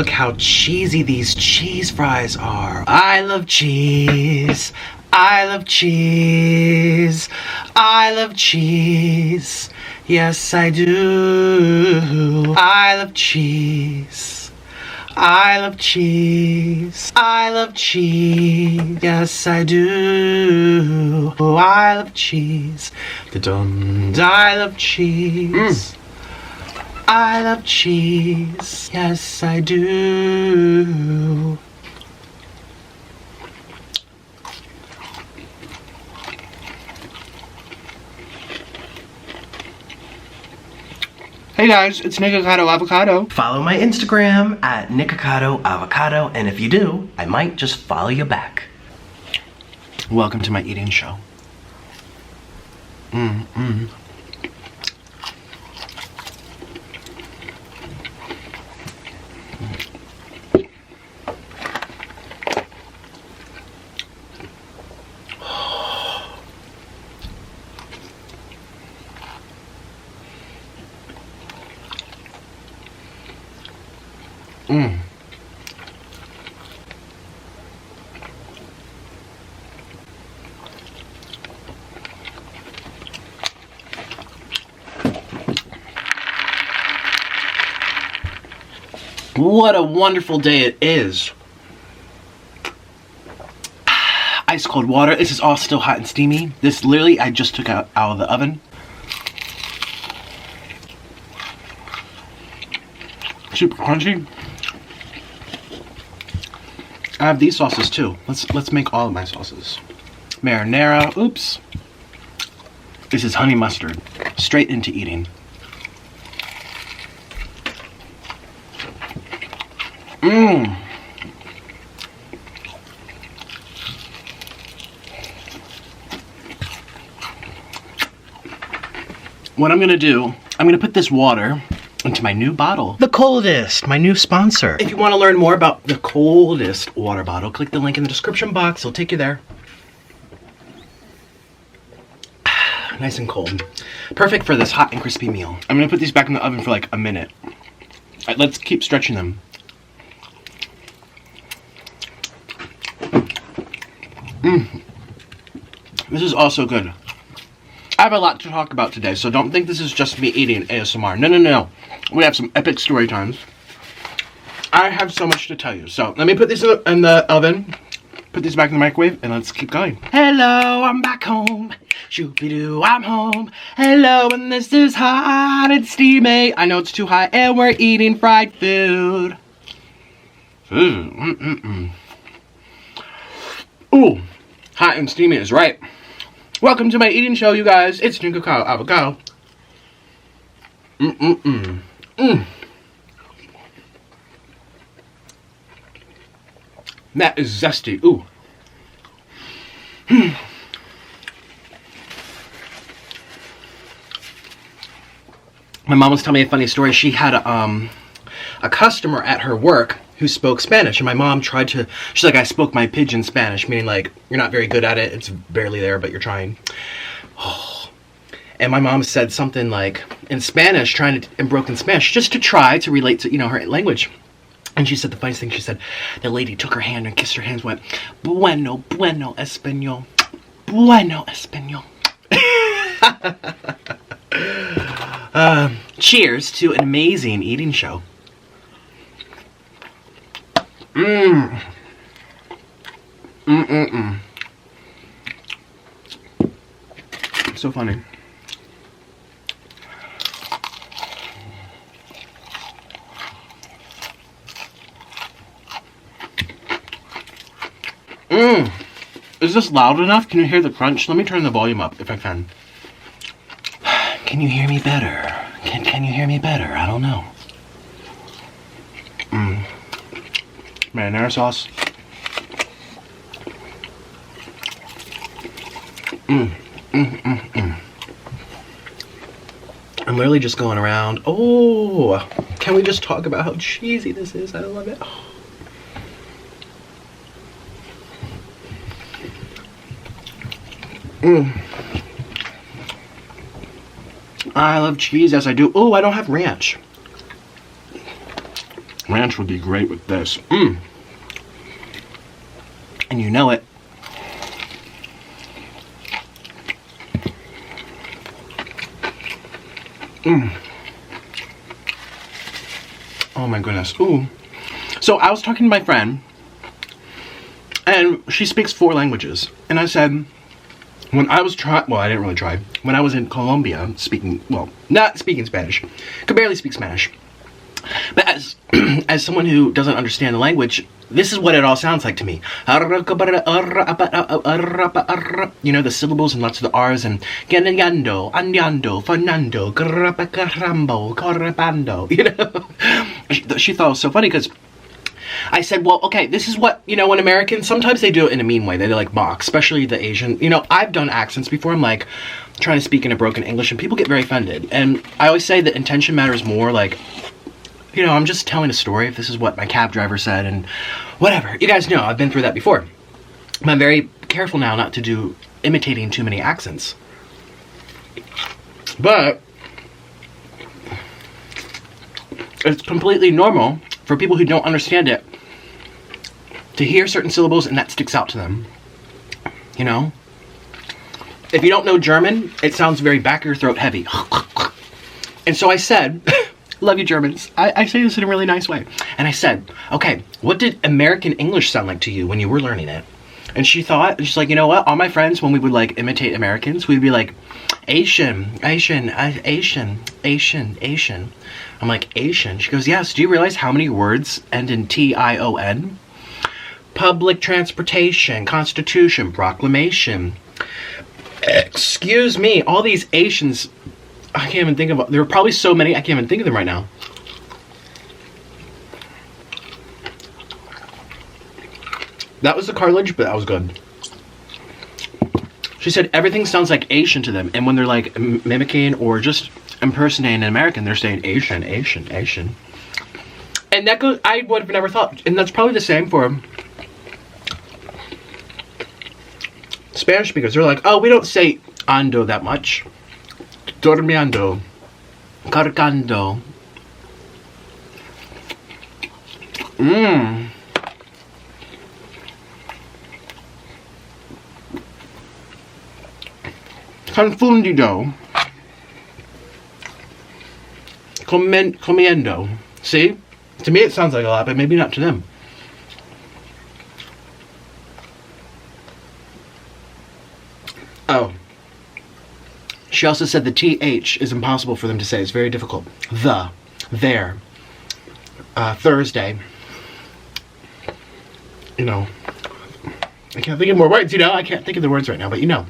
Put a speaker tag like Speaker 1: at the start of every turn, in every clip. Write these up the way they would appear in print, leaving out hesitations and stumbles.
Speaker 1: Look how cheesy these cheese fries are. I love cheese. I love cheese. I love cheese. Yes, I do. I love cheese. I love cheese. I love cheese. Yes, I do. Oh, I love cheese. Da-dum. I love cheese. I love cheese. Yes, I do. Hey guys, it's Nikocado Avocado. Follow my Instagram at Nikocado Avocado, and if you do, I might just follow you back. Welcome to my eating show. What a wonderful day it is. Ice cold water. This is all still hot and steamy. This literally I just took out of the oven. Super crunchy. I have these sauces too. Let's make all of my sauces. Marinara. Oops. This is honey mustard. Straight into eating. What I'm gonna do, I'm gonna put this water into my new bottle. The Coldest, my new sponsor. If you want to learn more about the Coldest water bottle, click the link in the description box. It'll take you there. Nice and cold. Perfect for this hot and crispy meal. I'm gonna put these back in the oven for like a minute. Let's keep stretching them. This is also good. I have a lot to talk about today, so don't think this is just me eating ASMR. No. We have some epic story times. I have so much to tell you. So let me put this in the oven, put these back in the microwave, and let's keep going. Hello, I'm back home. Shoopy-doo, I'm home. Hello, and this is hot and steamy. I know it's too hot, and we're eating fried food. Ooh, hot and steamy is right. Welcome to my eating show, you guys. It's Nikocado Avocado. That is zesty. Ooh. My mom was telling me a funny story. She had a customer at her work who spoke Spanish, and my mom tried to, she's like, I spoke my pidgin Spanish, meaning like, you're not very good at it, it's barely there, but you're trying. And my mom said something like, in Spanish, in broken Spanish, just to try to relate to, her language. And she said the funniest thing, she said, the lady took her hand and kissed her hands, went, bueno, bueno, español, bueno, español. Cheers to an amazing eating show. So funny. Is this loud enough? Can you hear the crunch? Let me turn the volume up if I can. Can you hear me better? Can you hear me better? I don't know. Marinara sauce. I'm literally just going around. Oh, can we just talk about how cheesy this is? I love it. I love cheese as I do. Oh, I don't have ranch. Ranch would be great with this. Mmm. And you know it. Mmm. Oh my goodness. Ooh. So I was talking to my friend, and she speaks 4 languages. And I said, when I was well, I didn't really try. When I was in Colombia, not speaking Spanish, could barely speak Spanish. But as someone who doesn't understand the language, this is what it all sounds like to me. You know, the syllables and lots of the R's and ganando, anyando, fanando, carambo, correpando. You know, she thought it was so funny because I said, well, okay, this is what, you know, when Americans, sometimes they do it in a mean way. They like mock, especially the Asian. You know, I've done accents before. I'm like trying to speak in a broken English and people get very offended. And I always say that intention matters more. Like, you know, I'm just telling a story. If this is what my cab driver said and whatever. You guys know, I've been through that before. I'm very careful now not to do imitating too many accents. But it's completely normal for people who don't understand it to hear certain syllables and that sticks out to them. You know? If you don't know German, it sounds very back of your throat heavy. And so I said, love you Germans. I say this in a really nice way. And I said, okay, what did American English sound like to you when you were learning it? And she thought, and she's like, you know what? All my friends, when we would like imitate Americans, we'd be like, Asian. I'm like, Asian? She goes, yes. Do you realize how many words end in T-I-O-N? Public transportation, constitution, proclamation. Excuse me. All these Asians, I can't even think of, there are probably so many, I can't even think of them right now. That was the cartilage, but that was good. She said everything sounds like Asian to them, and when they're like mimicking or just impersonating an American, they're saying Asian. And that goes, I would have never thought, and that's probably the same for Spanish speakers. They're like, oh, we don't say ando that much. Dormiando, cargando. Mmm. Confundido. Comiendo. See? To me it sounds like a lot, but maybe not to them. Oh. She also said the TH is impossible for them to say. It's very difficult. There. Thursday. You know. I can't think of more words, you know? I can't think of the words right now, but you know.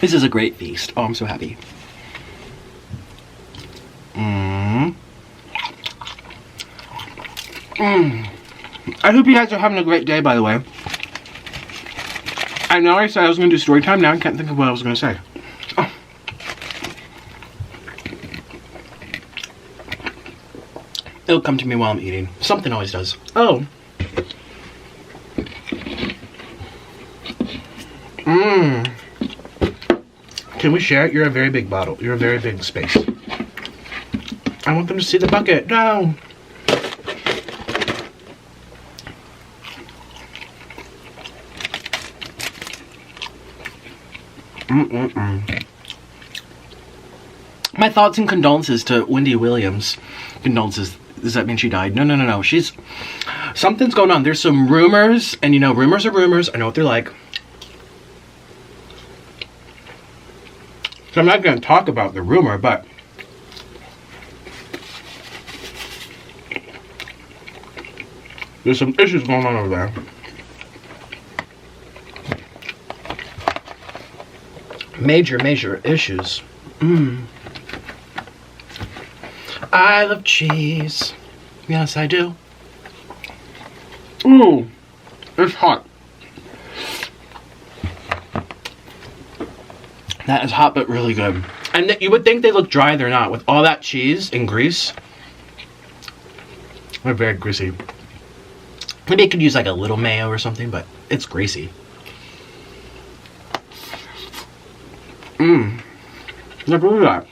Speaker 1: This is a great feast. Oh, I'm so happy. I hope you guys are having a great day, by the way. I know I said I was going to do story time. Now I can't think of what I was going to say. Oh. It'll come to me while I'm eating. Something always does. Oh. Can we share it? You're a very big bottle. You're a very big space. I want them to see the bucket. No. My thoughts and condolences to Wendy Williams. Condolences. Does that mean she died? No. She's... Something's going on. There's some rumors. And you know, rumors are rumors. I know what they're like. So I'm not going to talk about the rumor, but... there's some issues going on over there. Major issues. I love cheese. Yes, I do. Ooh, it's hot. That is hot, but really good. And you would think they look dry, they're not. With all that cheese and grease, they're very greasy. Maybe I could use like a little mayo or something, but it's greasy. Never do that.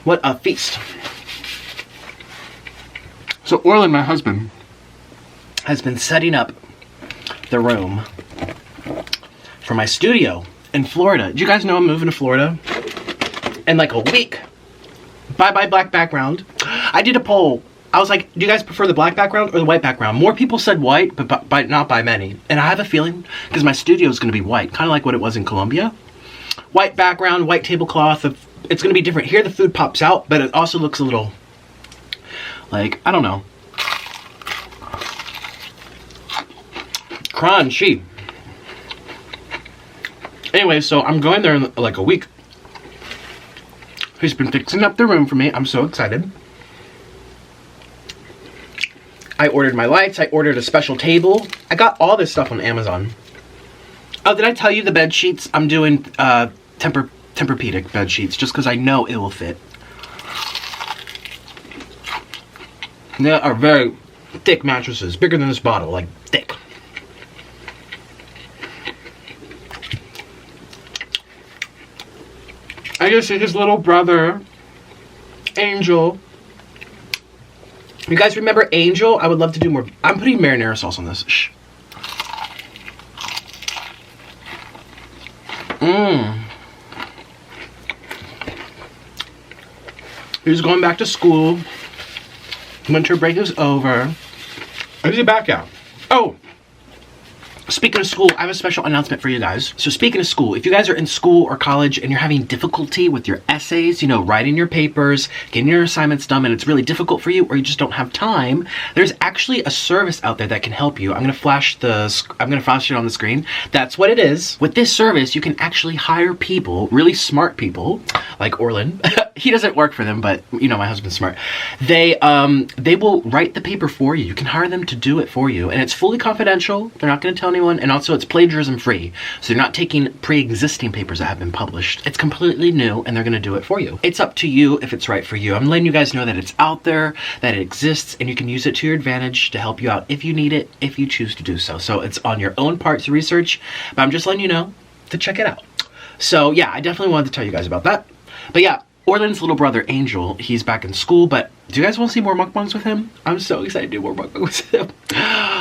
Speaker 1: What a feast. So Orlin, my husband, has been setting up the room for my studio in Florida. Do you guys know I'm moving to Florida in like a week? Bye-bye black background. I did a poll. I was like, do you guys prefer the black background or the white background? More people said white, but not by many. And I have a feeling, because my studio is going to be white, kind of like what it was in Colombia. White background, white tablecloth. It's going to be different. Here the food pops out, but it also looks a little, like, I don't know. Crunchy. Anyway, so I'm going there in like a week. He's been fixing up the room for me. I'm so excited. I ordered my lights. I ordered a special table. I got all this stuff on Amazon. Oh, did I tell you the bed sheets? I'm doing Tempur-Pedic bed sheets just because I know it will fit. They are very thick mattresses, bigger than this bottle, like thick. I guess his little brother, Angel. You guys remember Angel? I would love to do more. I'm putting marinara sauce on this. Shh. He's going back to school. Winter break is over. Where's he back out? Oh! Speaking of school, I have a special announcement for you guys. So speaking of school, if you guys are in school or college and you're having difficulty with your essays, you know, writing your papers, getting your assignments done, and it's really difficult for you or you just don't have time, there's actually a service out there that can help you. I'm gonna flash it on the screen. That's what it is. With this service, you can actually hire people, really smart people, like Orlin. He doesn't work for them, but you know, my husband's smart. They will write the paper for you. You can hire them to do it for you, and it's fully confidential. They're not going to tell anyone, and also it's plagiarism free. So you're not taking pre-existing papers that have been published. It's completely new, and they're going to do it for you. It's up to you if it's right for you. I'm letting you guys know that it's out there, that it exists, and you can use it to your advantage to help you out if you need it, if you choose to do so. So it's on your own part to research, but I'm just letting you know to check it out. So yeah, I definitely wanted to tell you guys about that. But yeah, Orlin's little brother, Angel, he's back in school, but do you guys want to see more mukbangs with him? I'm so excited to do more mukbangs with him.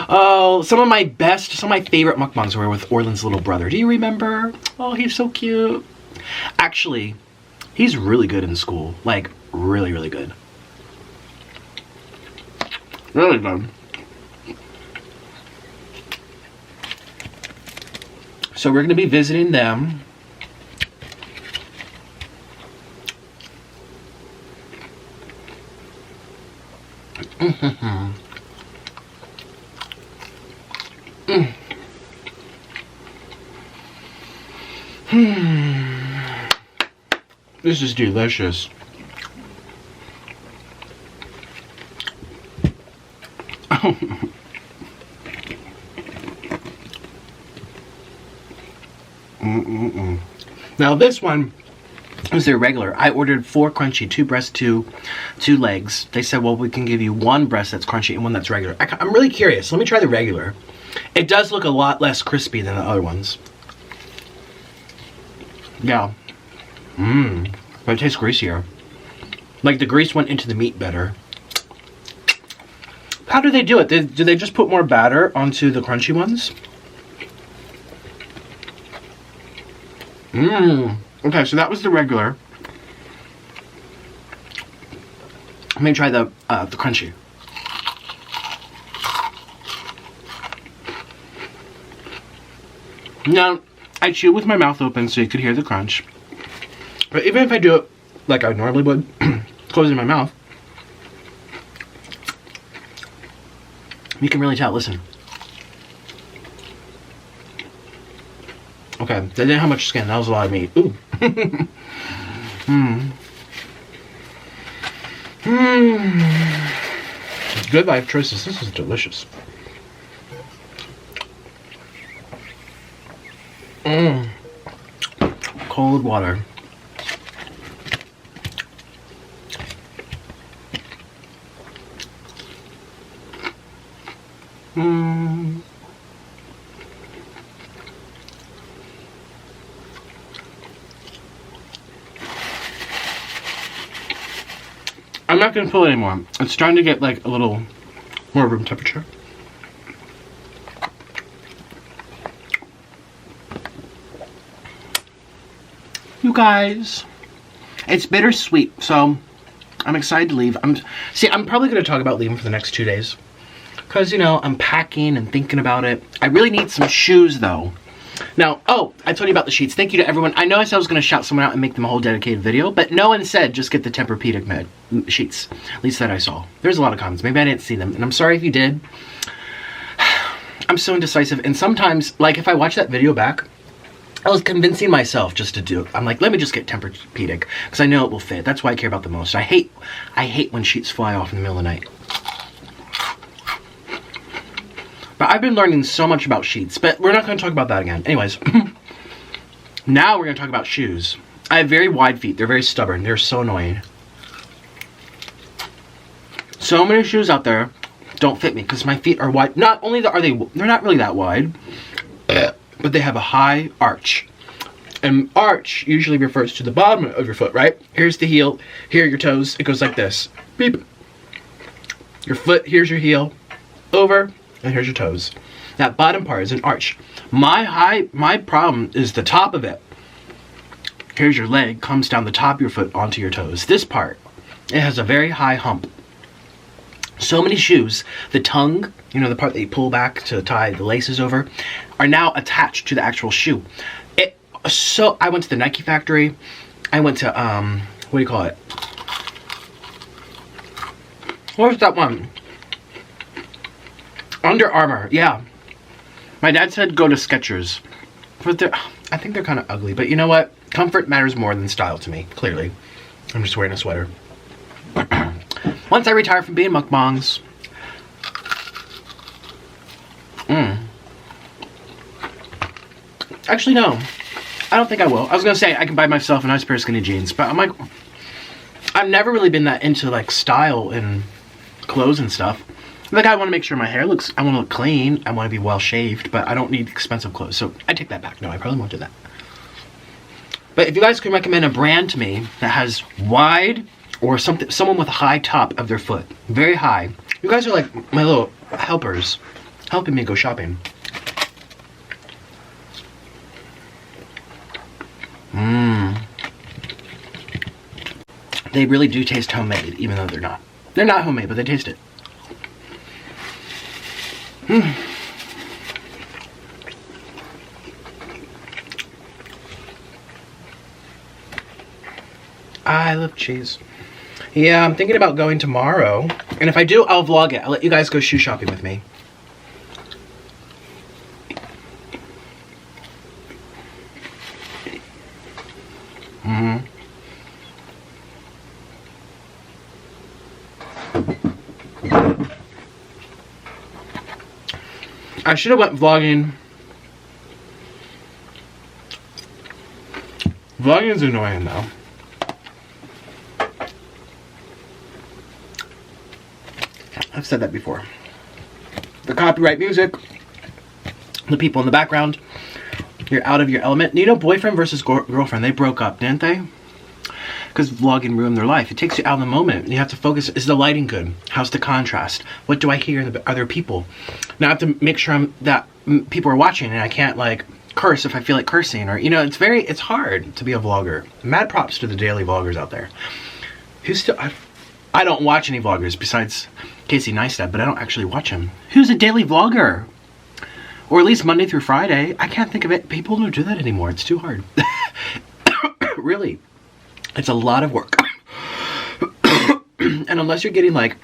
Speaker 1: Oh, some of my favorite mukbangs were with Orlin's little brother. Do you remember? Oh, he's so cute. Actually, he's really good in school. Like, really, really good. Really good. So we're going to be visiting them. This is delicious. Now this one is their regular. I ordered 4 crunchy, 2 breasts, 2 legs. They said, well, we can give you 1 breast that's crunchy and 1 that's regular. I'm really curious. Let me try the regular. It does look a lot less crispy than the other ones. Yeah. But it tastes greasier. Like the grease went into the meat better. How do they do it? Do they just put more batter onto the crunchy ones? Okay, so that was the regular. Let me try the crunchy. Now, I chew with my mouth open so you could hear the crunch. But even if I do it like I normally would, closing my mouth, you can really tell. Listen. Okay, that didn't have much skin. That was a lot of meat. Ooh. Good life choices. This is delicious. Cold water. I'm not gonna pull it anymore. It's starting to get like a little more room temperature. You guys, it's bittersweet, so I'm excited to leave. I'm probably gonna talk about leaving for the next 2 days. Cause you know, I'm packing and thinking about it. I really need some shoes though. Now, oh, I told you about the sheets. Thank you to everyone. I know I said I was gonna shout someone out and make them a whole dedicated video, but no one said just get the Tempur-Pedic sheets. At least that I saw. There's a lot of comments. Maybe I didn't see them, and I'm sorry if you did. I'm so indecisive, and sometimes, like if I watch that video back, I was convincing myself just to do it. I'm like, let me just get Tempur-Pedic, because I know it will fit. That's why I care about the most. I hate when sheets fly off in the middle of the night. But I've been learning so much about sheets, but we're not going to talk about that again. Anyways, now we're going to talk about shoes. I have very wide feet. They're very stubborn. They're so annoying. So many shoes out there don't fit me because my feet are wide. Not only they're not really that wide, but they have a high arch. And arch usually refers to the bottom of your foot, right? Here's the heel. Here are your toes. It goes like this. Beep. Your foot, here's your heel. Over. And here's your toes. That bottom part is an arch. My problem is the top of it. Here's your leg, comes down the top of your foot onto your toes. This part, it has a very high hump. So many shoes, the tongue, you know, the part that you pull back to tie the laces over, are now attached to the actual shoe. So I went to the Nike factory. I went to, what do you call it? What was that one? Under Armour, yeah. My dad said go to Skechers. But I think they're kind of ugly. But you know what? Comfort matters more than style to me, clearly. I'm just wearing a sweater. Once I retire from being mukbangs. Actually, no. I don't think I will. I was going to say I can buy myself a nice pair of skinny jeans. But I'm like, I've never really been that into like style and clothes and stuff. Like, I want to make sure my hair looks, I want to look clean, I want to be well shaved, but I don't need expensive clothes, so I take that back. No, I probably won't do that. But if you guys can recommend a brand to me that has wide or someone with a high top of their foot, very high, you guys are like my little helpers, helping me go shopping. They really do taste homemade, even though they're not. They're not homemade, but they taste it. I love cheese. Yeah, I'm thinking about going tomorrow. And if I do, I'll vlog it. I'll let you guys go shoe shopping with me. I should have went vlogging. Vlogging is annoying though. I've said that before. The copyright music, the people in the background, you're out of your element. You know, boyfriend versus girlfriend, they broke up, didn't they? Because vlogging ruined their life. It takes you out of the moment. You have to focus. Is the lighting good? How's the contrast? What do I hear? Are there people? Now I have to make sure that people are watching and I can't like curse if I feel like cursing, or you know, it's hard to be a vlogger. Mad props to the daily vloggers out there. I don't watch any vloggers besides Casey Neistat, but I don't actually watch him. Who's a daily vlogger? Or at least Monday through Friday. I can't think of it. People don't do that anymore. It's too hard. Really. It's a lot of work. And unless you're getting like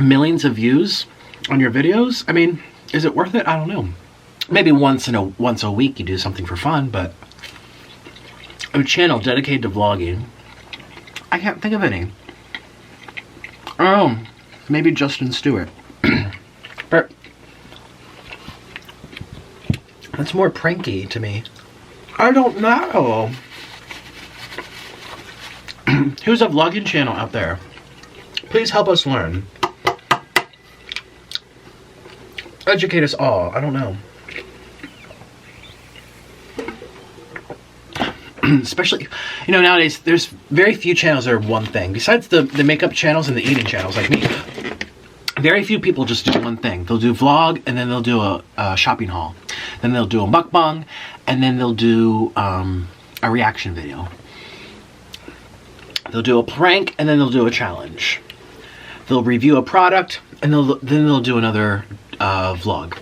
Speaker 1: millions of views on your videos, I mean, is it worth it? I don't know. Maybe once a week you do something for fun, but a channel dedicated to vlogging, I can't think of any. Oh, maybe Justin Stewart. But that's more pranky to me. I don't know. Who's a vlogging channel out there? Please help us learn. Educate us all. I don't know. Especially, you know, nowadays there's very few channels that are one thing. Besides the makeup channels and the eating channels like me, very few people just do one thing. They'll do vlog, and then they'll do a shopping haul. Then they'll do a mukbang, and then they'll do a reaction video. They'll do a prank, and then they'll do a challenge. They'll review a product, and then they'll do another vlog.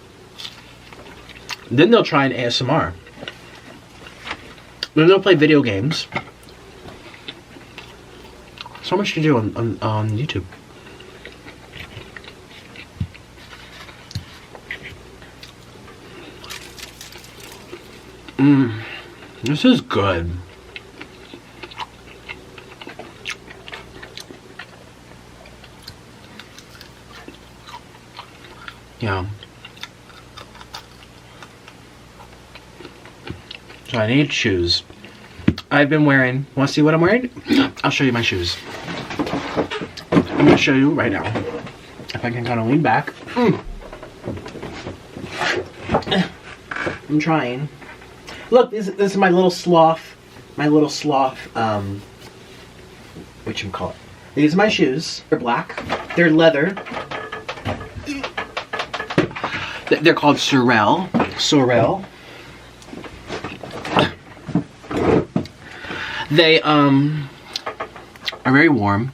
Speaker 1: Then they'll try an ASMR. Then they'll play video games. So much to do on YouTube. This is good. Yeah. So I need shoes. I've been wearing, want to see what I'm wearing? I'll show you my shoes. I'm going to show you right now. If I can kind of lean back. I'm trying. Look, this is my little sloth. My little sloth, whatchamacallit. These are my shoes. They're black. They're leather. They're called Sorel. Sorel. They are very warm.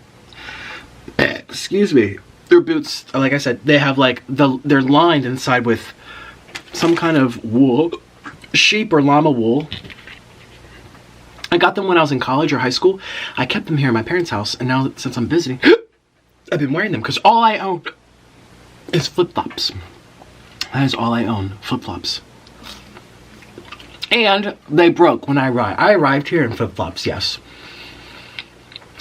Speaker 1: Excuse me. Their boots, like I said, they have like they're lined inside with some kind of wool, sheep or llama wool. I got them when I was in college or high school. I kept them here at my parents' house, and now since I'm visiting, I've been wearing them because all I own is flip-flops. That is all I own, flip-flops. And they broke when I arrived. I arrived here in flip-flops, yes.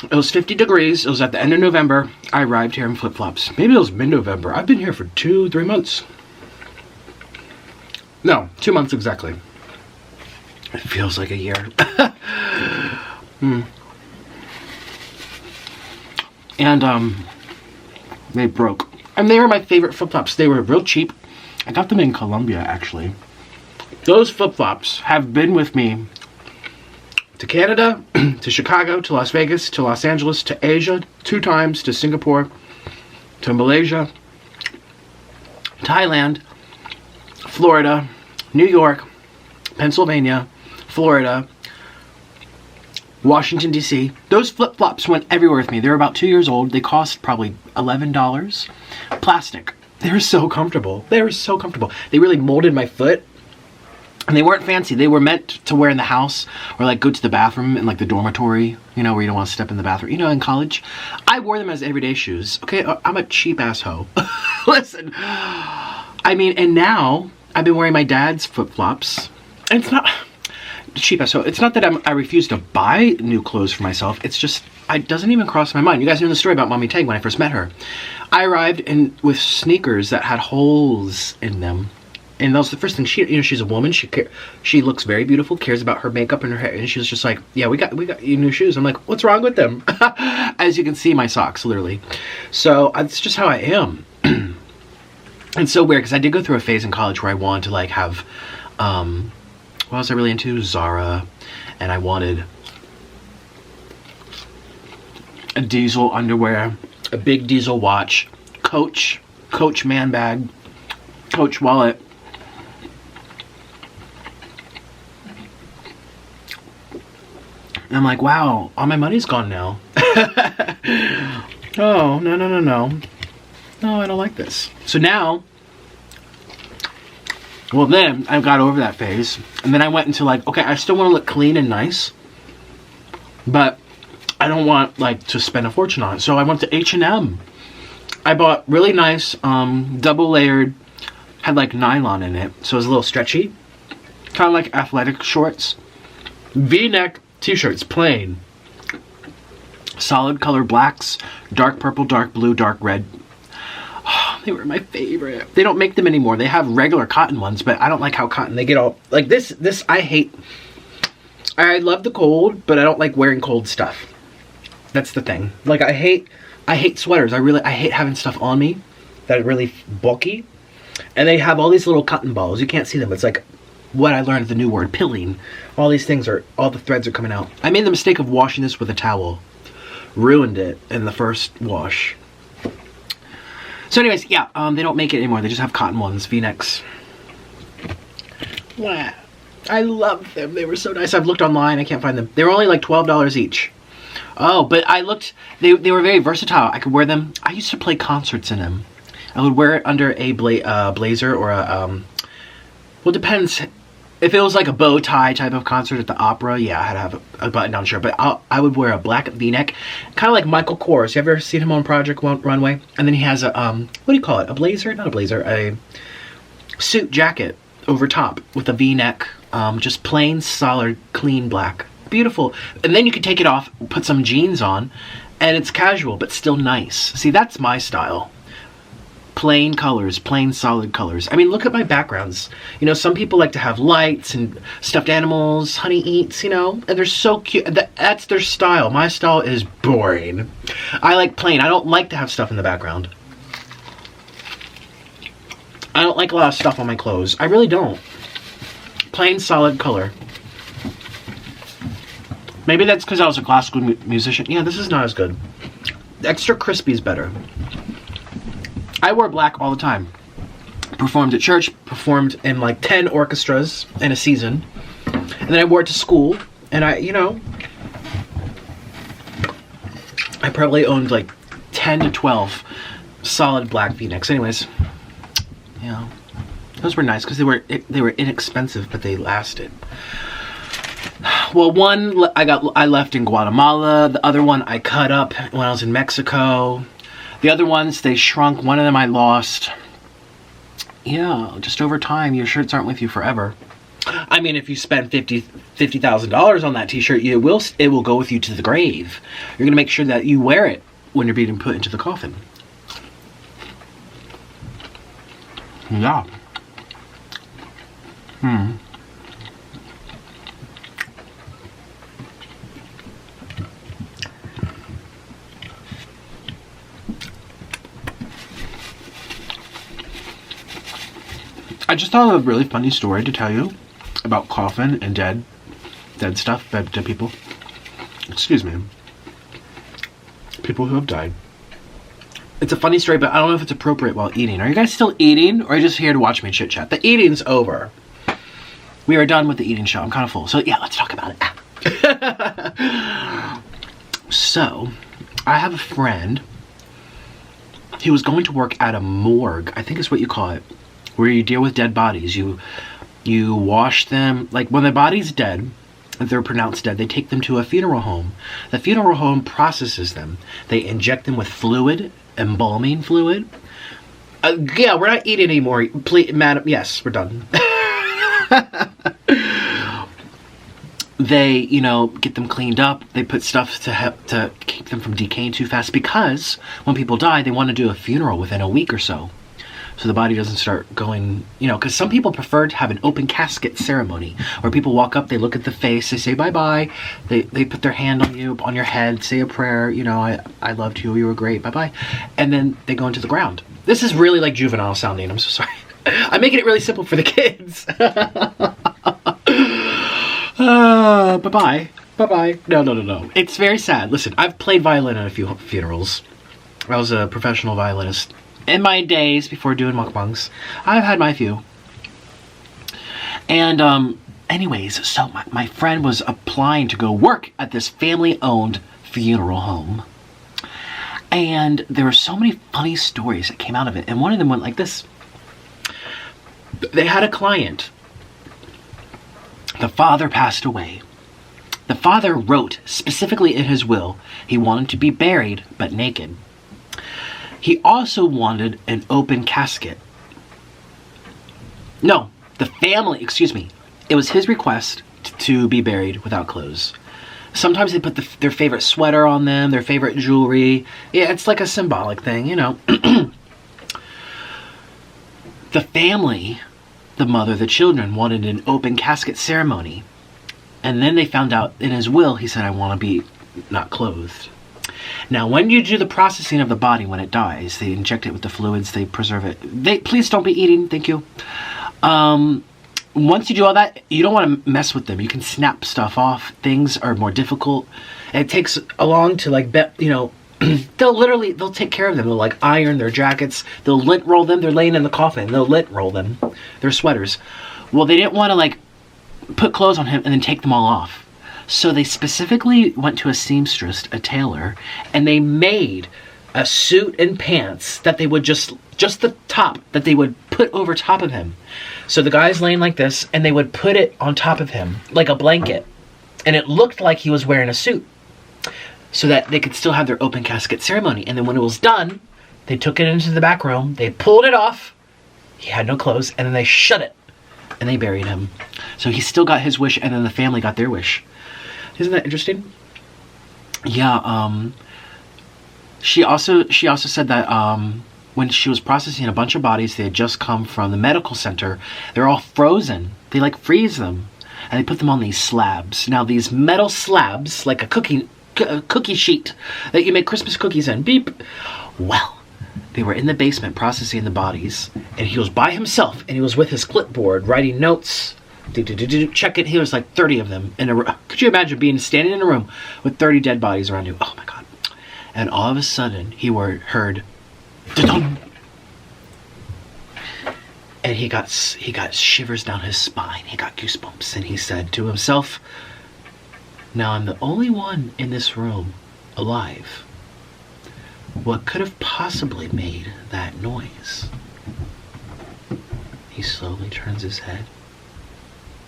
Speaker 1: It was 50 degrees. It was at the end of November. I arrived here in flip-flops. Maybe it was mid-November. I've been here for 2-3 months. No, 2 months exactly. It feels like a year. And, they broke. And they were my favorite flip-flops. They were real cheap. I got them in Colombia, actually. Those flip-flops have been with me to Canada, to Chicago, to Las Vegas, to Los Angeles, to Asia 2 times, to Singapore, to Malaysia, Thailand, Florida, New York, Pennsylvania, Florida, Washington, D.C. Those flip-flops went everywhere with me. They were about 2 years old. They cost probably $11. Plastic. They were so comfortable. They were so comfortable. They really molded my foot. And they weren't fancy. They were meant to wear in the house or like go to the bathroom in like the dormitory, you know, where you don't want to step in the bathroom. You know, in college, I wore them as everyday shoes. Okay, I'm a cheap asshole. Listen, I mean, and now I've been wearing my dad's flip-flops. And it's not cheap asshole. It's not that I refuse to buy new clothes for myself. It's just, it doesn't even cross my mind. You guys know the story about Mommy Tang when I first met her. I arrived with sneakers that had holes in them. And that was the first thing. She's a woman. She looks very beautiful. Cares about her makeup and her hair. And she was just like, "Yeah, we got you new shoes." I'm like, "What's wrong with them?" As you can see, my socks, literally. So it's just how I am. It's so weird because I did go through a phase in college where I wanted to like have, what was I really into? Zara, and I wanted a Diesel underwear, a big Diesel watch, Coach man bag, Coach wallet. And I'm like, wow, all my money's gone now. Oh, no. No, I don't like this. So now, well then, I got over that phase. And then I went into like, okay, I still want to look clean and nice. But I don't want like to spend a fortune on it. So I went to H&M. I bought really nice, double layered, had like nylon in it. So it was a little stretchy. Kind of like athletic shorts. V-neck t-shirts, plain. Solid color blacks, dark purple, dark blue, dark red. Oh, they were my favorite. They don't make them anymore. They have regular cotton ones, but I don't like how cotton, they get all, like this I hate. I love the cold, but I don't like wearing cold stuff. That's the thing. Like I hate sweaters. I hate having stuff on me that are really bulky. And they have all these little cotton balls. You can't see them. It's like what I learned, the new word, pilling. All these things are, all the threads are coming out. I made the mistake of washing this with a towel. Ruined it in the first wash. So anyways, yeah, they don't make it anymore. They just have cotton ones, V-necks. Wow. I love them. They were so nice. I've looked online. I can't find them. They were only like $12 each. Oh, but I looked. They were very versatile. I could wear them. I used to play concerts in them. I would wear it under a blazer or a... well, it depends. If it was like a bow tie type of concert at the opera, yeah, I had to have a button-down shirt. But I would wear a black V-neck, kind of like Michael Kors. You ever seen him on Project Runway? And then he has a, what do you call it? A blazer? Not a blazer. A suit jacket over top with a V-neck. Just plain, solid, clean black. Beautiful. And then you could take it off, put some jeans on, and it's casual, but still nice. See, that's my style. Plain colors, plain solid colors. I mean, look at my backgrounds. You know, some people like to have lights and stuffed animals, honey eats, you know, and they're so cute. That's their style. My style is boring. I like plain. I don't like to have stuff in the background. I don't like a lot of stuff on my clothes. I really don't. Plain solid color. Maybe that's because I was a classical musician. Yeah, this is not as good. Extra crispy is better. I wore black all the time. Performed at church, performed in like 10 orchestras in a season. And then I wore it to school. And I, you know, I probably owned like 10 to 12 solid black V-necks. Anyways, you know, those were nice because they were inexpensive, but they lasted. Well, one I left in Guatemala. The other one I cut up when I was in Mexico. The other ones, they shrunk. One of them I lost. Yeah, just over time, your shirts aren't with you forever. I mean, if you spend $50,000 on that t-shirt, it will go with you to the grave. You're going to make sure that you wear it when you're being put into the coffin. Yeah. I just thought of a really funny story to tell you about coffin and dead stuff, dead people. Excuse me. People who have died. It's a funny story, but I don't know if it's appropriate while eating. Are you guys still eating, or are you just here to watch me chit chat? The eating's over. We are done with the eating show. I'm kind of full. So yeah, let's talk about it. So, I have a friend. He was going to work at a morgue. I think is what you call it. Where you deal with dead bodies. You wash them. Like when the body's dead, if they're pronounced dead, they take them to a funeral home. The funeral home processes them. They inject them with fluid, embalming fluid. Yeah, we're not eating anymore. Please, madam. Yes, we're done. They, you know, get them cleaned up. They put stuff to keep them from decaying too fast, because when people die, they want to do a funeral within a week or so. So the body doesn't start going, you know, because some people prefer to have an open casket ceremony where people walk up, they look at the face, they say bye-bye, they put their hand on you, on your head, say a prayer, you know, I loved you, you were great, bye-bye. And then they go into the ground. This is really like juvenile sounding, I'm so sorry. I'm making it really simple for the kids. Bye-bye. Bye-bye. No. It's very sad. Listen, I've played violin at a few funerals. I was a professional violinist. In my days before doing mukbangs, I've had my few. And anyways, so my friend was applying to go work at this family-owned funeral home. And there were so many funny stories that came out of it. And one of them went like this. They had a client. The father passed away. The father wrote specifically in his will he wanted to be buried but naked. He also wanted an open casket. No, the family, excuse me. It was his request to be buried without clothes. Sometimes they put their favorite sweater on them, their favorite jewelry. Yeah, it's like a symbolic thing, you know. The family, the mother, the children, wanted an open casket ceremony. And then they found out in his will, he said, I want to be not clothed. Now, when you do the processing of the body when it dies, they inject it with the fluids, they preserve it. Please don't be eating, thank you.
Speaker 2: once you do all that, you don't want to mess with them. You can snap stuff off. Things are more difficult. And it takes a long to like, you know, they'll take care of them. They'll like iron their jackets. They'll lint roll them. They're laying in the coffin. They'll lint roll them. Their sweaters. Well, they didn't want to like put clothes on him and then take them all off. So they specifically went to a seamstress, a tailor, and they made a suit and pants that they would just the top that they would put over top of him. So the guy's laying like this, and they would put it on top of him like a blanket, and it looked like he was wearing a suit, so that they could still have their open casket ceremony. And then when it was done, they took it into the back room, they pulled it off, he had no clothes, and then they shut it, and they buried him. So he still got his wish, and then the family got their wish. Isn't that interesting? Yeah, she also said that when she was processing a bunch of bodies, they had just come from the medical center. They're all frozen. They like freeze them, and they put them on these slabs. Now these metal slabs, like a cookie sheet that you make Christmas cookies in. Beep. Well, they were in the basement processing the bodies, and he was by himself, and he was with his clipboard writing notes. Check it. He was like 30 of them in a room. Could you imagine standing in a room with 30 dead bodies around you? Oh my God. And all of a sudden he heard da-dum. And he got shivers down his spine. He got goosebumps, and he said to himself, now I'm the only one in this room alive. What could have possibly made that noise? He slowly turns his head.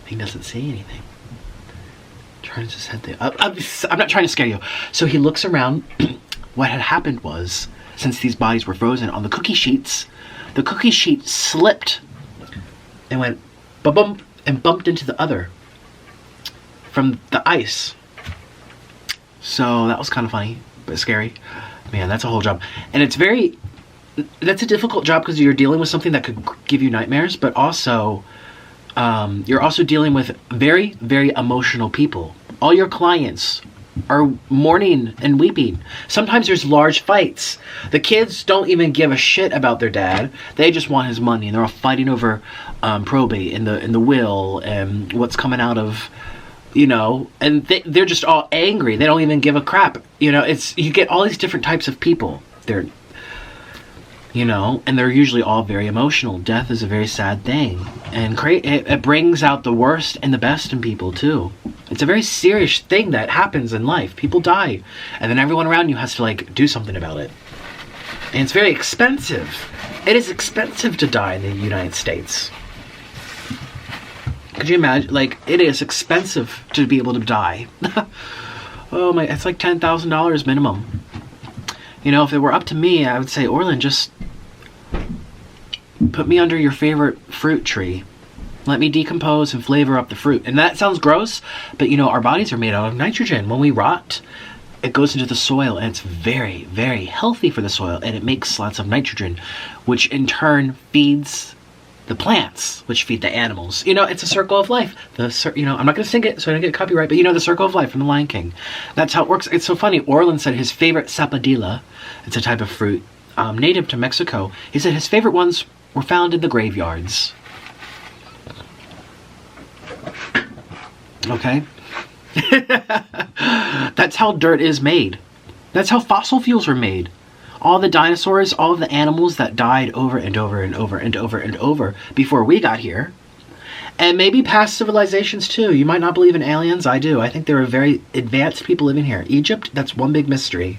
Speaker 2: He doesn't see anything. Turns his head there. I'm not trying to scare you. So he looks around. What had happened was, since these bodies were frozen on the cookie sheets, the cookie sheet slipped and went bump and bumped into the other from the ice. So that was kind of funny, but scary. Man, that's a whole job. And that's a difficult job because you're dealing with something that could give you nightmares, but also you're also dealing with very, very emotional people. All your clients are mourning and weeping. Sometimes there's large fights. The kids don't even give a shit about their dad. They just want his money, and they're all fighting over probate and the will and what's coming out of, you know, and they're just all angry. They don't even give a crap. You know, you get all these different types of people. They're, you know, and they're usually all very emotional. Death is a very sad thing, and it brings out the worst and the best in people too. It's a very serious thing that happens in life. People die, and then everyone around you has to like do something about it. And it's very expensive. It is expensive to die in the United States. Could you imagine? Like, it is expensive to be able to die. Oh my, it's like $10,000 minimum. You know, if it were up to me, I would say, Orland, just put me under your favorite fruit tree. Let me decompose and flavor up the fruit. And that sounds gross, but you know, our bodies are made out of nitrogen. When we rot, it goes into the soil, and it's very, very healthy for the soil, and it makes lots of nitrogen, which in turn feeds the plants, which feed the animals. You know, it's a circle of life. You know, I'm not going to sing it, so I don't get copyright, but you know, the circle of life from The Lion King. That's how it works. It's so funny. Orland said his favorite sapadilla, it's a type of fruit, native to Mexico. He said his favorite ones were found in the graveyards. Okay? That's how dirt is made. That's how fossil fuels were made. All the dinosaurs, all of the animals that died over and over and over and over and over before we got here. And maybe past civilizations too. You might not believe in aliens. I do. I think there are very advanced people living here. Egypt, that's one big mystery.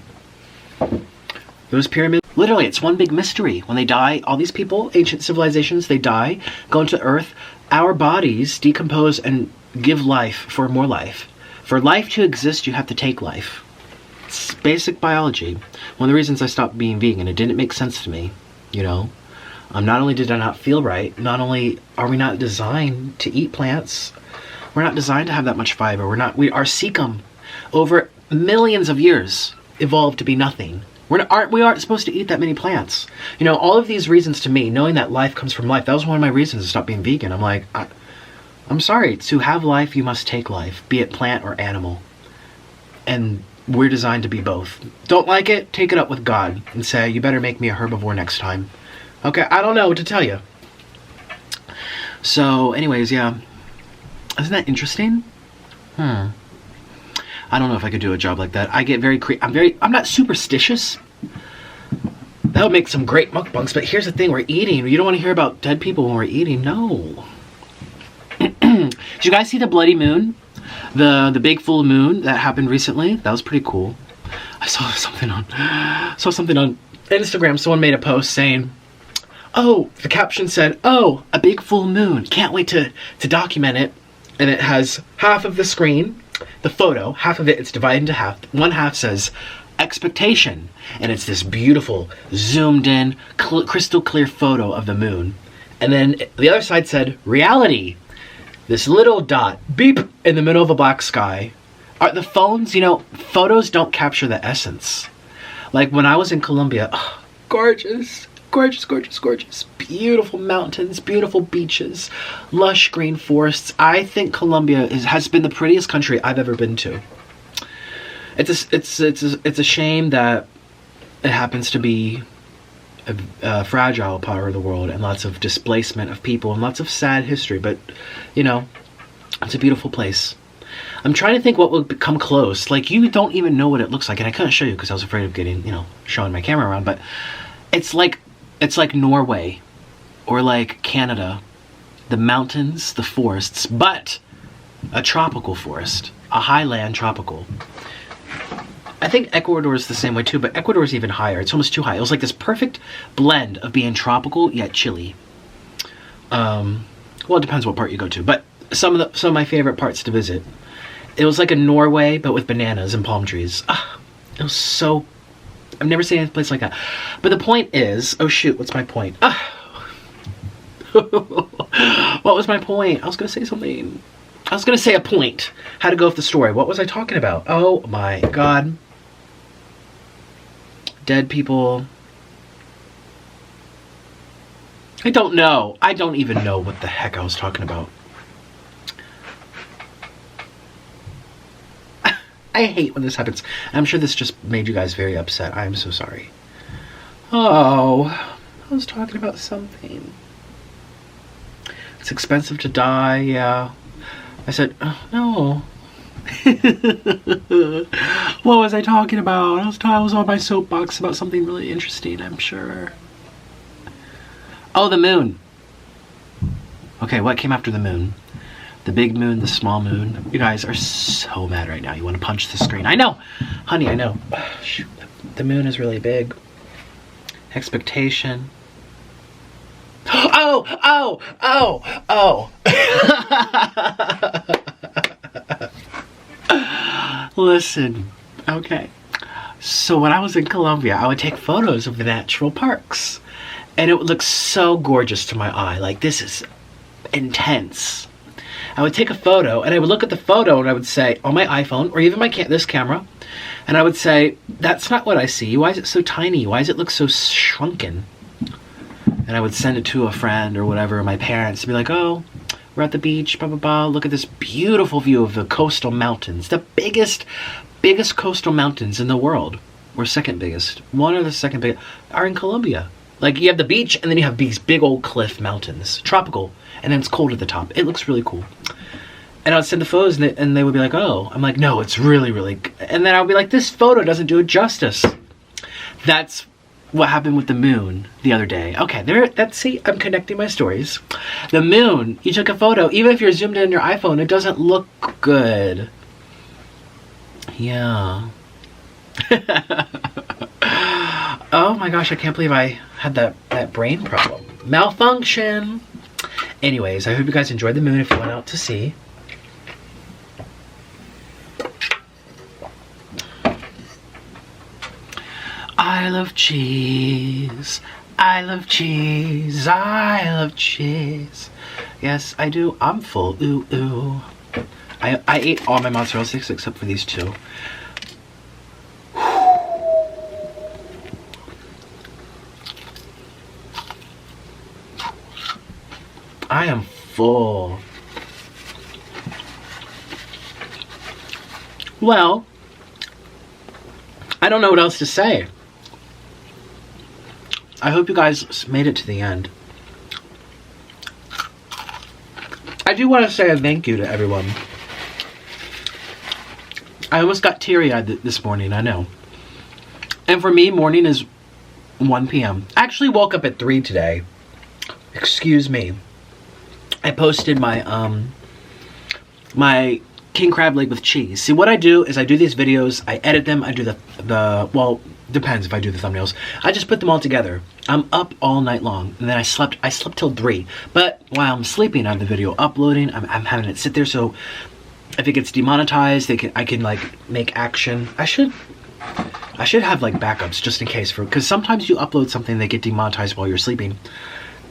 Speaker 2: Those pyramids, literally, it's one big mystery. When they die, all these people, ancient civilizations, they die, go into Earth. Our bodies decompose and give life for more life. For life to exist, you have to take life. It's basic biology. One of the reasons I stopped being vegan, it didn't make sense to me, you know. Not only did I not feel right, not only are we not designed to eat plants, we're not designed to have that much fiber. Our cecum, over millions of years, evolved to be nothing. We aren't supposed to eat that many plants. You know, all of these reasons to me, knowing that life comes from life, that was one of my reasons to stop being vegan. I'm like, I'm sorry, to have life, you must take life, be it plant or animal. And we're designed to be both. Don't like it? Take it up with God and say, you better make me a herbivore next time. Okay, I don't know what to tell you. So anyways, yeah. Isn't that interesting? I don't know if I could do a job like that. I get very I'm not superstitious. That would make some great mukbangs, but here's the thing, we're eating. You don't want to hear about dead people when we're eating. No. Did you guys see the bloody moon? The big full moon that happened recently? That was pretty cool. I saw something on Instagram. Someone made a post saying, oh, the caption said, oh, a big full moon. Can't wait to document it. And it has half of the screen, the photo, half of it's divided into half. One half says expectation, and it's this beautiful, zoomed in, crystal clear photo of the moon. And then the other side said reality. This little dot, beep, in the middle of a black sky. The phones, you know, photos don't capture the essence. Like when I was in Colombia, oh, gorgeous. Gorgeous, gorgeous, gorgeous. Beautiful mountains, beautiful beaches, lush green forests. I think Colombia has been the prettiest country I've ever been to. It's a shame that it happens to be a fragile part of the world and lots of displacement of people and lots of sad history. But, you know, it's a beautiful place. I'm trying to think what would come close. Like, you don't even know what it looks like. And I couldn't show you because I was afraid of getting, you know, showing my camera around. But it's like Norway or like Canada, the mountains, the forests, but a tropical forest, a highland tropical. I think Ecuador is the same way too, but Ecuador is even higher. It's almost too high. It was like this perfect blend of being tropical yet chilly. Well, it depends what part you go to, but some of my favorite parts to visit. It was like a Norway, but with bananas and palm trees. It was so. I've never seen a place like that. But the point is, oh shoot, what's my point? What was my point? I was gonna say something. I was gonna say a point. How to go with the story. What was I talking about? Oh my god. Dead people. I don't know. I don't even know what the heck I was talking about. I hate when this happens. I'm sure this just made you guys very upset. I am so sorry. Oh, I was talking about something. It's expensive to die, yeah. I said, oh, no. What was I talking about? I was on my soapbox about something really interesting, I'm sure. Oh, the moon. Okay, what came after the moon? The big moon, the small moon. You guys are so mad right now. You want to punch the screen. I know. Honey, I know. Shoot. The moon is really big. Expectation. Oh! Listen. Okay. So when I was in Colombia, I would take photos of the natural parks. And it would look so gorgeous to my eye. Like, this is intense. I would take a photo, and I would look at the photo, and I would say, on my iPhone, or even this camera, and I would say, that's not what I see. Why is it so tiny? Why does it look so shrunken? And I would send it to a friend or whatever, my parents, to be like, oh, we're at the beach, blah, blah, blah. Look at this beautiful view of the coastal mountains. The biggest coastal mountains in the world, or second biggest, one or the second biggest, are in Colombia. Like, you have the beach, and then you have these big old cliff mountains, tropical, and then it's cold at the top. It looks really cool. And I would send the photos, and they would be like, oh. I'm like, no, it's really, really... And then I would be like, this photo doesn't do it justice. That's what happened with the moon the other day. Okay, see, I'm connecting my stories. The moon, you took a photo. Even if you're zoomed in on your iPhone, it doesn't look good. Yeah. Oh my gosh, I can't believe I had that brain problem. Malfunction. Anyways, I hope you guys enjoyed the moon if you went out to sea. I love cheese. I love cheese. I love cheese. Yes, I do. I'm full. Ooh, ooh. I ate all my mozzarella sticks except for these two. I am full. Well, I don't know what else to say. I hope you guys made it to the end. do want to say a thank you to everyone. I almost got teary-eyed this morning, I know. And for me, morning is 1 p.m. I actually woke up at 3 today. Excuse me. I posted my my king crab leg with cheese. See, what I do is I do these videos, I edit them, I do the well, depends if I do the thumbnails. I just put them all together. I'm up all night long, and then I slept till 3. But while I'm sleeping, I have the video uploading. I'm having it sit there, so if it gets demonetized, I can like make action. I should have like backups just in case, because sometimes you upload something that get demonetized while you're sleeping.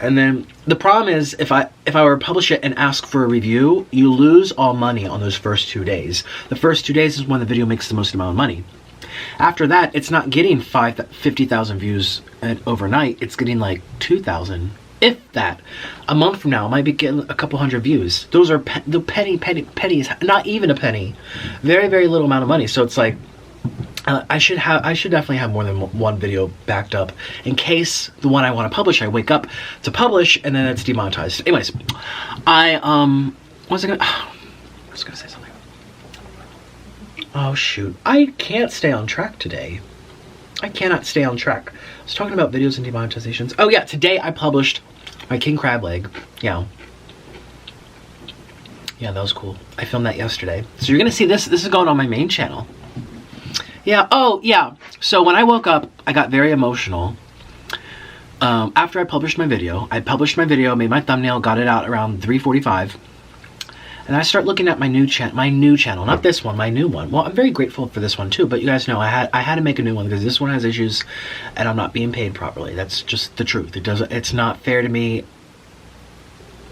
Speaker 2: And then the problem is, if I were to publish it and ask for a review, you lose all money on those first 2 days. The first 2 days is when the video makes the most amount of money. After that, it's not getting 50,000 views overnight. It's getting like 2,000, if that. A month from now, I might be getting a couple hundred views. Those are the pennies, not even a penny. Very, very little amount of money. So it's like, I should definitely have more than one video backed up in case the one I want to publish, I wake up to publish and then it's demonetized. Anyways, I was gonna say something. Oh shoot, I can't stay on track today. I cannot stay on track. I was talking about videos and demonetizations. Oh yeah, today I published my king crab leg. Yeah, that was cool. I filmed that yesterday. So you're gonna see this. This is going on my main channel. Yeah, oh, yeah. So when I woke up, I got very emotional. After I published my video, made my thumbnail, got it out around 3:45. And I start looking at my new channel, not this one, my new one. Well, I'm very grateful for this one too, but you guys know I had to make a new one because this one has issues and I'm not being paid properly. That's just the truth. It's not fair to me.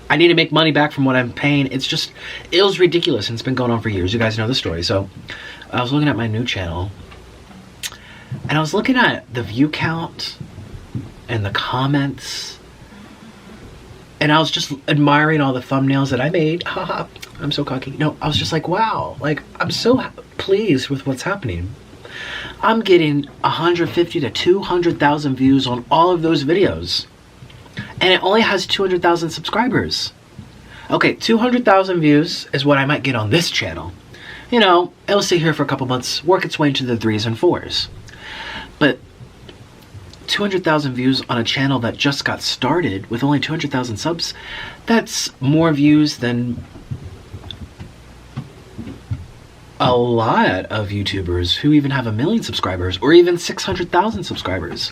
Speaker 2: I need to make money back from what I'm paying. It was ridiculous, and it's been going on for years. You guys know the story. So I was looking at my new channel, and I was looking at the view count and the comments, and I was just admiring all the thumbnails that I made. Haha, I'm so cocky. No, I was just like, wow, like I'm so pleased with what's happening. I'm getting 150 to 200,000 views on all of those videos. And it only has 200,000 subscribers. Okay, 200,000 views is what I might get on this channel. You know, it'll sit here for a couple months, work its way into the 3s and 4s. But 200,000 views on a channel that just got started with only 200,000 subs, that's more views than a lot of YouTubers who even have 1 million subscribers or even 600,000 subscribers.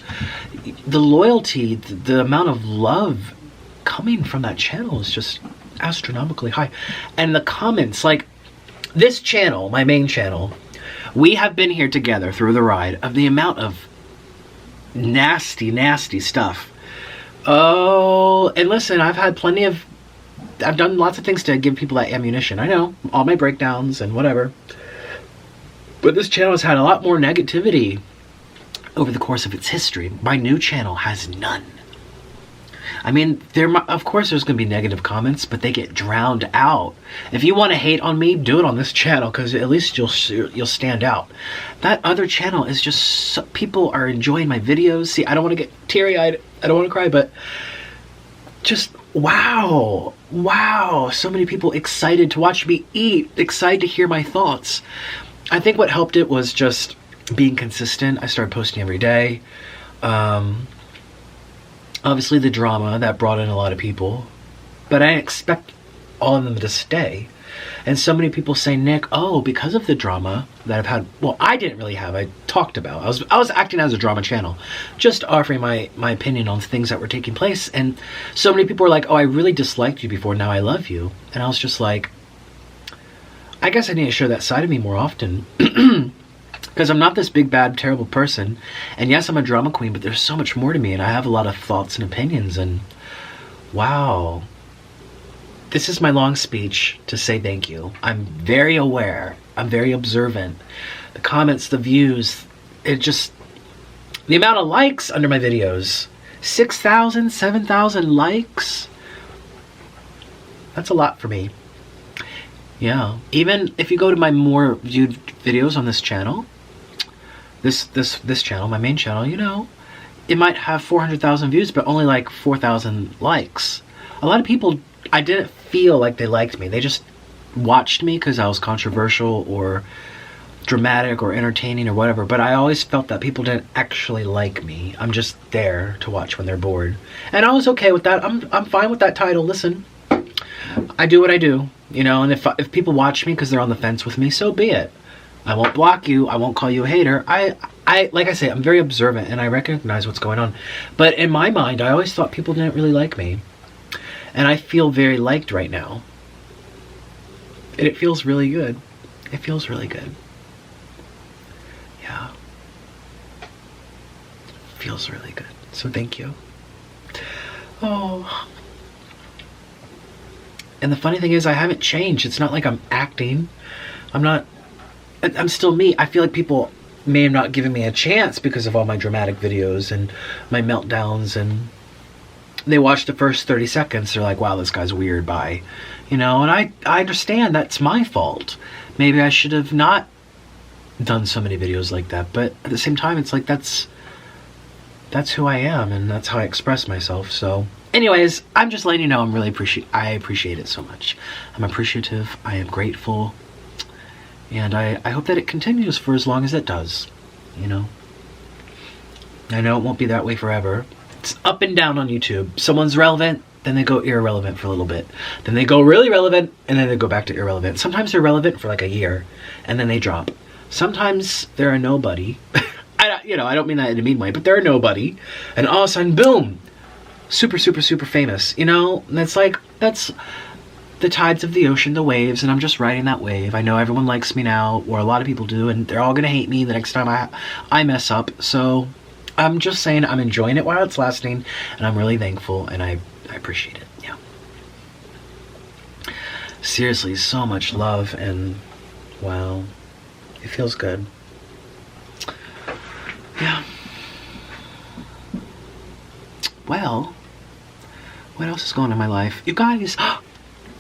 Speaker 2: The loyalty, the amount of love coming from that channel is just astronomically high. And the comments, like this channel, my main channel, we have been here together through the ride of the amount of nasty, nasty stuff. Oh, and listen, I've done lots of things to give people that ammunition. I know, all my breakdowns and whatever. But this channel has had a lot more negativity over the course of its history. My new channel has none. I mean, of course there's going to be negative comments, but they get drowned out. If you want to hate on me, do it on this channel, because at least you'll stand out. That other channel is just, people are enjoying my videos. See, I don't want to get teary-eyed. I don't want to cry, but just wow, so many people excited to watch me eat, excited to hear my thoughts. I think what helped it was just being consistent. I started posting every day. Obviously the drama that brought in a lot of people, but I expect all of them to stay. And so many people say, Nick, oh, because of the drama that I've had, well, I didn't really have, I talked about. I was acting as a drama channel, just offering my opinion on things that were taking place. And so many people were like, oh, I really disliked you before, now I love you. And I was just like, I guess I need to show that side of me more often. Because I'm not this big, bad, terrible person. And yes, I'm a drama queen, but there's so much more to me. And I have a lot of thoughts and opinions. And wow. This is my long speech to say thank you. I'm very aware. I'm very observant. The comments, the views, the amount of likes under my videos. 6,000, 7,000 likes. That's a lot for me. Yeah. Even if you go to my more viewed videos on this channel, this channel, my main channel, you know, it might have 400,000 views, but only like 4,000 likes. A lot of people, I didn't feel like they liked me. They just watched me because I was controversial or dramatic or entertaining or whatever, but I always felt that people didn't actually like me. I'm just there to watch when they're bored. And I was okay with that. I'm fine with that title. Listen, I do what I do, you know, and if people watch me because they're on the fence with me, so be it. I won't block you. I won't call you a hater. I like I say, I'm very observant and I recognize what's going on. But in my mind, I always thought people didn't really like me. And I feel very liked right now. And it feels really good. It feels really good. Yeah. Feels really good. So thank you. Oh. And the funny thing is I haven't changed. It's not like I'm acting. I'm still me. I feel like people may have not given me a chance because of all my dramatic videos and my meltdowns, and they watch the first 30 seconds. They're like, wow, this guy's weird, bye. You know, and I understand that's my fault. Maybe I should have not done so many videos like that, but at the same time, it's like that's who I am and that's how I express myself. So anyways, I'm just letting you know I appreciate it so much. I'm appreciative, I am grateful, and I hope that it continues for as long as it does, you know. I know it won't be that way forever. It's up and down on YouTube. Someone's relevant, then they go irrelevant for a little bit. Then they go really relevant, and then they go back to irrelevant. Sometimes they're relevant for like a year, and then they drop. Sometimes they're a nobody. I don't mean that in a mean way, but they're a nobody, and all of a sudden, boom, super, super, super famous. You know, and that's the tides of the ocean, the waves, and I'm just riding that wave. I know everyone likes me now, or a lot of people do, and they're all gonna hate me the next time I mess up. So I'm just saying I'm enjoying it while it's lasting, and I'm really thankful, and I appreciate it. Yeah. Seriously, so much love, and wow, it feels good. Yeah. Well, what else is going on in my life? You guys,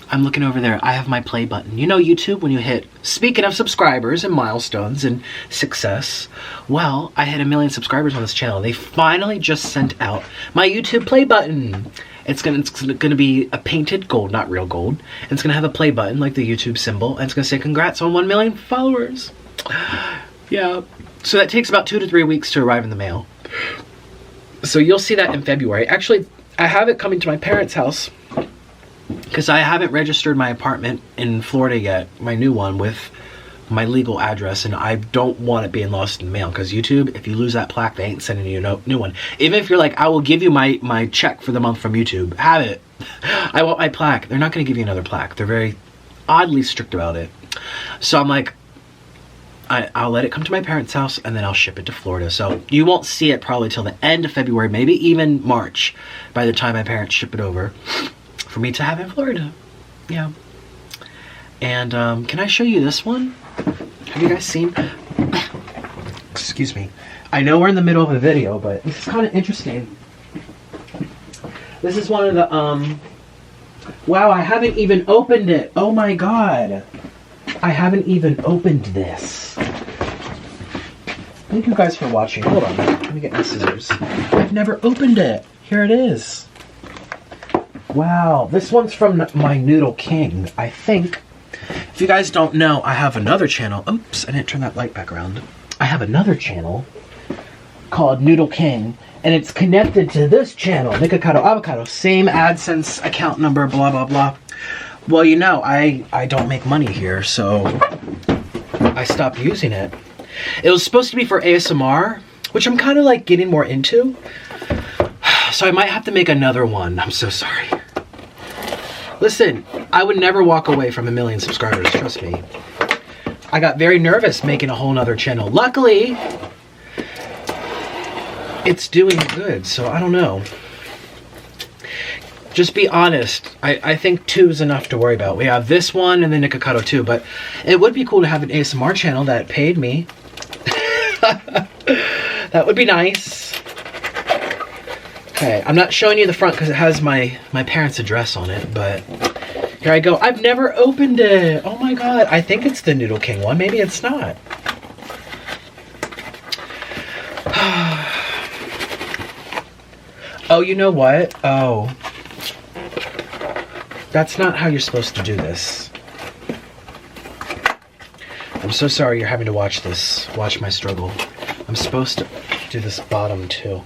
Speaker 2: I'm looking over there. I have my play button. You know YouTube, when you hit, speaking of subscribers and milestones and success, well, I hit 1 million subscribers on this channel. They finally just sent out my YouTube play button. It's gonna be a painted gold, not real gold. And it's gonna have a play button like the YouTube symbol. And it's gonna say congrats on 1 million followers. Yeah. So that takes about 2 to 3 weeks to arrive in the mail. So you'll see that in February. Actually, I have it coming to my parents' house because I haven't registered my apartment in Florida yet, my new one, with my legal address, and I don't want it being lost in the mail because YouTube, if you lose that plaque, they ain't sending you no new one. Even if you're like, I will give you my check for the month from YouTube, have it. I want my plaque. They're not going to give you another plaque. They're very oddly strict about it. So I'm like, I'll let it come to my parents' house and then I'll ship it to Florida. So you won't see it probably till the end of February, maybe even March, by the time my parents ship it over for me to have in Florida. Yeah. And can I show you this one? Have you guys seen? Excuse me. I know we're in the middle of a video, but this is kind of interesting. This is one of the wow, I haven't even opened it. Oh my god. I haven't even opened this. Thank you guys for watching. Hold on, let me get my scissors. I've never opened it. Here it is. Wow, this one's from my Noodle King, I think. If you guys don't know, I have another channel. Oops, I didn't turn that light back around. I have another channel called Noodle King, and it's connected to this channel, Nikocado, Avocado. Same AdSense account number, blah, blah, blah. Well, you know, I don't make money here, so I stopped using it. It was supposed to be for ASMR, which I'm kind of like getting more into. So I might have to make another one. I'm so sorry. Listen, I would never walk away from 1 million subscribers, trust me. I got very nervous making a whole nother channel. Luckily, it's doing good, so I don't know. Just be honest. I think 2 is enough to worry about. We have this one and then Nikocado 2, but it would be cool to have an ASMR channel that paid me. That would be nice. Okay, I'm not showing you the front because it has my parents' address on it, but here I go. I've never opened it. Oh my god. I think it's the Noodle King one. Maybe it's not. Oh, you know what? Oh. That's not how you're supposed to do this. I'm so sorry you're having to watch this. Watch my struggle. I'm supposed to do this bottom too.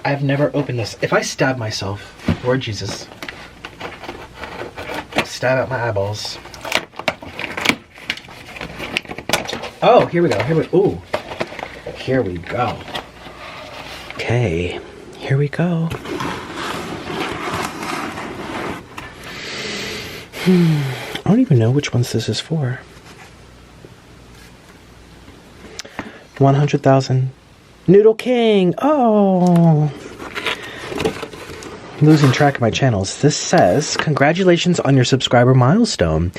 Speaker 2: I've never opened this. If I stab myself, Lord Jesus, stab out my eyeballs. Oh, here we go. Ooh. Here we go. Okay. Here we go. I don't even know which ones this is for. 100,000. Noodle King. Oh. I'm losing track of my channels. This says, congratulations on your subscriber milestone.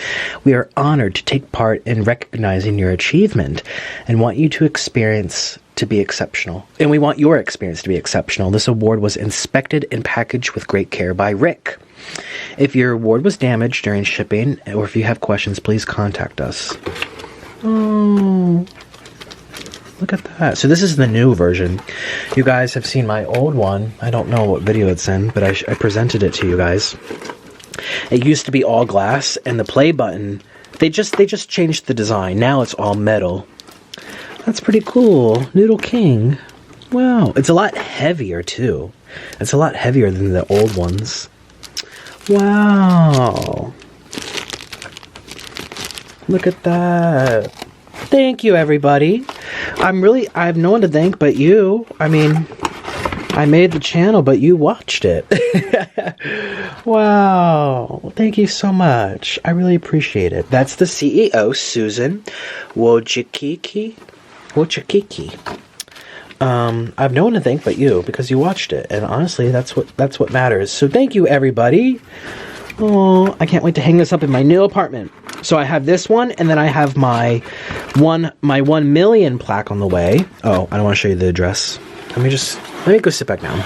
Speaker 2: We are honored to take part in recognizing your achievement and want you to experience to be exceptional. And we want your experience to be exceptional. This award was inspected and packaged with great care by Rick. If your award was damaged during shipping, or if you have questions, please contact us. Oh, look at that. So this is the new version. You guys have seen my old one. I don't know what video it's in, but I presented it to you guys. It used to be all glass, and the play button, they just changed the design. Now it's all metal. That's pretty cool. Noodle King. Wow. It's a lot heavier, too. It's a lot heavier than the old ones. Wow. Look at that. Thank you, everybody. I have no one to thank but you. I mean, I made the channel, but you watched it. Wow. Thank you so much. I really appreciate it. That's the CEO, Susan Wojcicki. I have no one to thank but you because you watched it, and honestly, that's what matters. So thank you, everybody. Oh, I can't wait to hang this up in my new apartment. So I have this one, and then I have my 1 million plaque on the way. Oh, I don't want to show you the address. Let me go sit back down.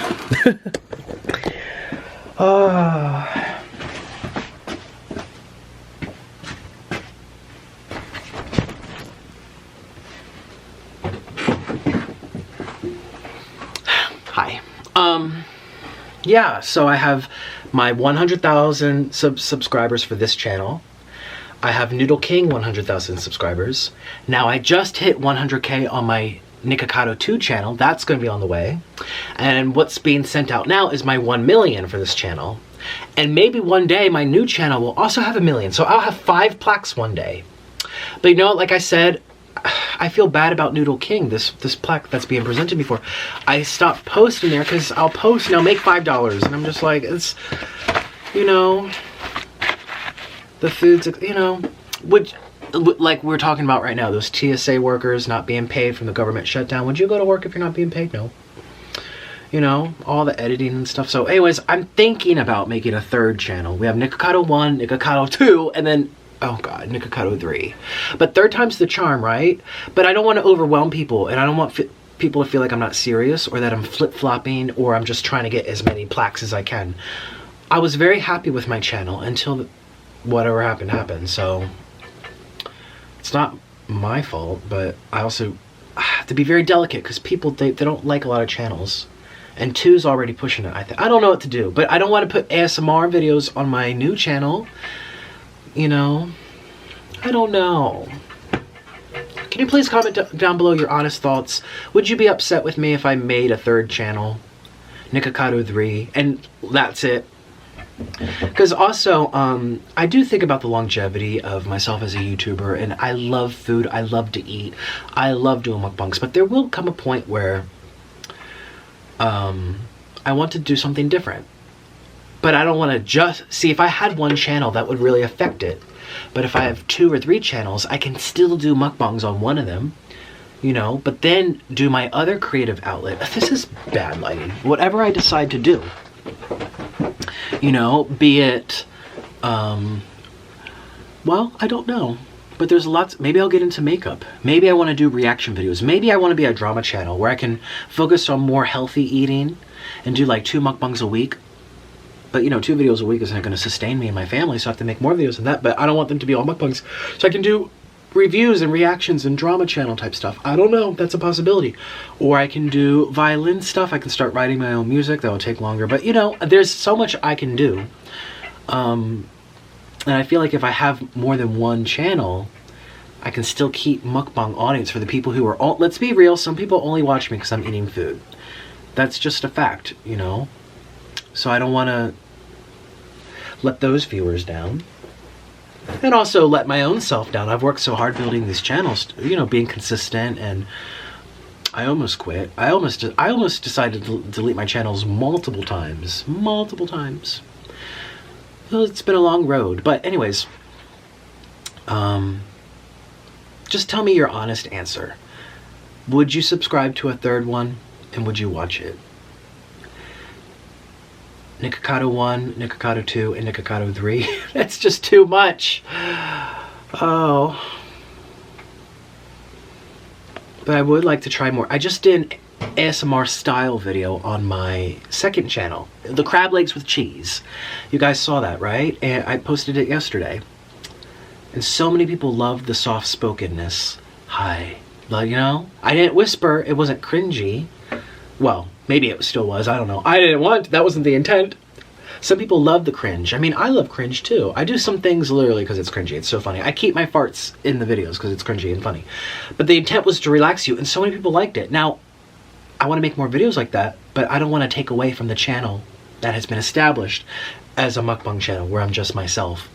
Speaker 2: Hi. Yeah, so I have my 100,000 subscribers for this channel. I have Noodle King 100,000 subscribers. Now I just hit 100K on my Nikocado 2 channel. That's going to be on the way. And what's being sent out now is my 1 million for this channel. And maybe one day my new channel will also have 1 million. So I'll have 5 plaques one day. But you know, like I said, I feel bad about Noodle King, this plaque that's being presented before. I stopped posting there because I'll post and I'll make $5. And I'm just like, it's, you know, the food's, you know, which, like we're talking about right now, those TSA workers not being paid from the government shutdown. Would you go to work if you're not being paid? No. You know, all the editing and stuff. So anyways, I'm thinking about making a 3rd channel. We have Nikocado 1, Nikocado 2, and then, oh god, Nikocado 3. But 3rd time's the charm, right? But I don't want to overwhelm people, and I don't want people to feel like I'm not serious, or that I'm flip-flopping, or I'm just trying to get as many plaques as I can. I was very happy with my channel until whatever happened, so it's not my fault, but I also have to be very delicate, because people, they don't like a lot of channels. And 2's already pushing it, I don't know what to do, but I don't want to put ASMR videos on my new channel. You know, I don't know. Can you please comment down below your honest thoughts? Would you be upset with me if I made a 3rd channel, Nikocado 3, and that's it? Because also, I do think about the longevity of myself as a YouTuber, and I love food, I love to eat, I love doing mukbangs, but there will come a point where I want to do something different. But I don't want to just... See, if I had one channel, that would really affect it. But if I have 2 or 3 channels, I can still do mukbangs on one of them. You know, but then do my other creative outlet. This is bad lighting. Whatever I decide to do. You know, be it... well, I don't know. But there's lots... Maybe I'll get into makeup. Maybe I want to do reaction videos. Maybe I want to be a drama channel where I can focus on more healthy eating and do like 2 mukbangs a week. But, you know, 2 videos a week isn't going to sustain me and my family, so I have to make more videos than that. But I don't want them to be all mukbangs. So I can do reviews and reactions and drama channel type stuff. I don't know. That's a possibility. Or I can do violin stuff. I can start writing my own music. That will take longer. But, you know, there's so much I can do. And I feel like if I have more than one channel, I can still keep mukbang audience for the people who are... let's be real. Some people only watch me because I'm eating food. That's just a fact, you know. So I don't want to let those viewers down. And also let my own self down. I've worked so hard building these channels, you know, being consistent, and I almost quit. I almost decided to delete my channels multiple times. Multiple times. Well, it's been a long road. But anyways, just tell me your honest answer. Would you subscribe to a third one, and would you watch it? Nikocado 1, Nikocado 2, and Nikocado 3. That's just too much. Oh. But I would like to try more. I just did an ASMR style video on my second channel. The crab legs with cheese. You guys saw that, right? And I posted it yesterday. And so many people loved the soft-spokenness. Hi. But, you know, I didn't whisper. It wasn't cringy. Well, maybe it still was. I don't know. I didn't want. That wasn't the intent. Some people love the cringe. I mean, I love cringe too. I do some things literally because it's cringy. It's so funny. I keep my farts in the videos because it's cringy and funny. But the intent was to relax you, and so many people liked it. Now, I want to make more videos like that, but I don't want to take away from the channel that has been established as a mukbang channel where I'm just myself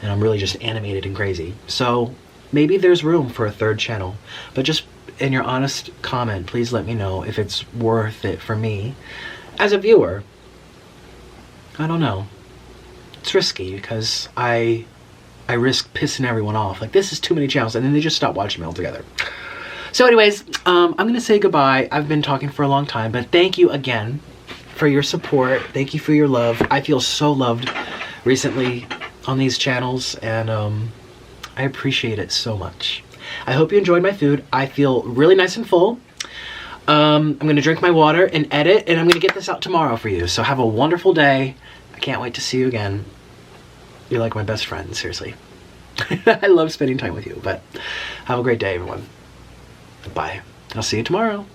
Speaker 2: and I'm really just animated and crazy. So maybe there's room for a third channel, but just in your honest comment, please let me know if it's worth it for me as a viewer. I don't know. It's risky because I risk pissing everyone off. Like, this is too many channels, and then they just stop watching me altogether. So anyways, I'm going to say goodbye. I've been talking for a long time, but thank you again for your support. Thank you for your love. I feel so loved recently on these channels, and I appreciate it so much. I hope you enjoyed my food. I feel really nice and full. I'm going to drink my water and edit, and I'm going to get this out tomorrow for you. So have a wonderful day. I can't wait to see you again. You're like my best friend, seriously. I love spending time with you, but have a great day, everyone. Bye. I'll see you tomorrow.